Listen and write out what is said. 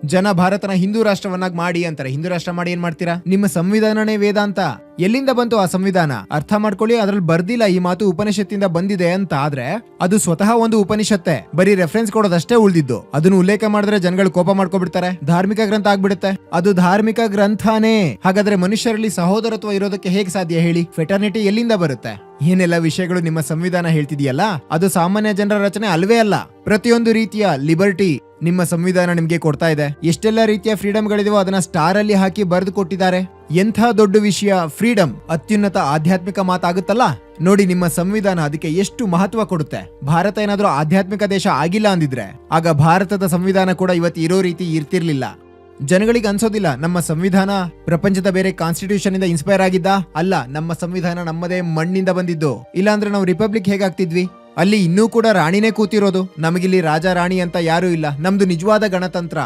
ಜನ ಭಾರತನ ಹಿಂದೂ ರಾಷ್ಟ್ರವನ್ನಾಗಿ ಮಾಡಿ ಅಂತಾರೆ. ಹಿಂದೂ ರಾಷ್ಟ್ರ ಮಾಡಿ ಏನ್ ಮಾಡ್ತೀರಾ? ನಿಮ್ಮ ಸಂವಿಧಾನನೇ ವೇದಾಂತ. ಎಲ್ಲಿಂದ ಬಂತು ಆ ಸಂವಿಧಾನ? ಅರ್ಥ ಮಾಡ್ಕೊಳ್ಳಿ. ಅದ್ರಲ್ಲಿ ಬರ್ದಿಲ್ಲ ಈ ಮಾತು ಉಪನಿಷತ್ತಿಂದ ಬಂದಿದೆ ಅಂತ. ಆದ್ರೆ ಅದು ಸ್ವತಃ ಒಂದು ಉಪನಿಷತ್ತೆ. ಬರೀ ರೆಫರೆನ್ಸ್ ಕೊಡೋದಷ್ಟೇ ಉಳಿದಿದ್ದು. ಅದನ್ನು ಉಲ್ಲೇಖ ಮಾಡಿದ್ರೆ ಜನಗಳು ಕೋಪ ಮಾಡ್ಕೊಬಿಡ್ತಾರೆ, ಧಾರ್ಮಿಕ ಗ್ರಂಥ ಆಗ್ಬಿಡುತ್ತೆ. ಅದು ಧಾರ್ಮಿಕ ಗ್ರಂಥನೇ. ಹಾಗಾದ್ರೆ ಮನುಷ್ಯರಲ್ಲಿ ಸಹೋದರತ್ವ ಇರೋದಕ್ಕೆ ಹೇಗೆ ಸಾಧ್ಯ ಹೇಳಿ? ಫೆಟರ್ನಿಟಿ ಎಲ್ಲಿಂದ ಬರುತ್ತೆ? ಏನೆಲ್ಲ ವಿಷಯಗಳು ನಿಮ್ಮ ಸಂವಿಧಾನ ಹೇಳ್ತಿದೆಯಲ್ಲ, ಅದು ಸಾಮಾನ್ಯ ಜನರ ರಚನೆ ಅಲ್ವೇ ಅಲ್ಲ. ಪ್ರತಿಯೊಂದು ರೀತಿಯ ಲಿಬರ್ಟಿ ನಿಮ್ಮ ಸಂವಿಧಾನ ನಿಮ್ಗೆ ಕೊಡ್ತಾ ಇದೆ. ಎಷ್ಟೆಲ್ಲ ರೀತಿಯ ಫ್ರೀಡಮ್ಗಳಿದೆಯೋ ಅದನ್ನ ಸ್ಟಾರ್ ಅಲ್ಲಿ ಹಾಕಿ ಬರೆದು ಕೊಟ್ಟಿದ್ದಾರೆ. ಎಂಥ ದೊಡ್ಡ ವಿಷಯ ಫ್ರೀಡಮ್, ಅತ್ಯುನ್ನತ ಆಧ್ಯಾತ್ಮಿಕ ಮಾತಾಗುತ್ತಲ್ಲ. ನೋಡಿ ನಿಮ್ಮ ಸಂವಿಧಾನ ಅದಕ್ಕೆ ಎಷ್ಟು ಮಹತ್ವ ಕೊಡುತ್ತೆ. ಭಾರತ ಏನಾದ್ರೂ ಆಧ್ಯಾತ್ಮಿಕ ದೇಶ ಆಗಿಲ್ಲ ಅಂದಿದ್ರೆ ಆಗ ಭಾರತದ ಸಂವಿಧಾನ ಕೂಡ ಇವತ್ತು ಇರೋ ರೀತಿ ಇರ್ತಿರ್ಲಿಲ್ಲ. ಜನಗಳಿಗೆ ಅನ್ಸೋದಿಲ್ಲ ನಮ್ಮ ಸಂವಿಧಾನ ಪ್ರಪಂಚದ ಬೇರೆ ಕಾನ್ಸ್ಟಿಟ್ಯೂಷನ್ ಇಂದ ಇನ್ಸ್ಪೈರ್ ಆಗಿದ್ದ. ಅಲ್ಲ, ನಮ್ಮ ಸಂವಿಧಾನ ನಮ್ಮದೇ ಮಣ್ಣಿಂದ ಬಂದಿದ್ದು. ಇಲ್ಲಾಂದ್ರೆ ನಾವು ರಿಪಬ್ಲಿಕ್ ಹೇಗಾಗ್ತಿದ್ವಿ? ಅಲ್ಲಿ ಇನ್ನೂ ಕೂಡ ರಾಣಿನೇ ಕೂತಿರೋದು. ನಮಗಿಲ್ಲಿ ರಾಜ ರಾಣಿ ಅಂತ ಯಾರೂ ಇಲ್ಲ. ನಮ್ದು ನಿಜವಾದ ಗಣತಂತ್ರ.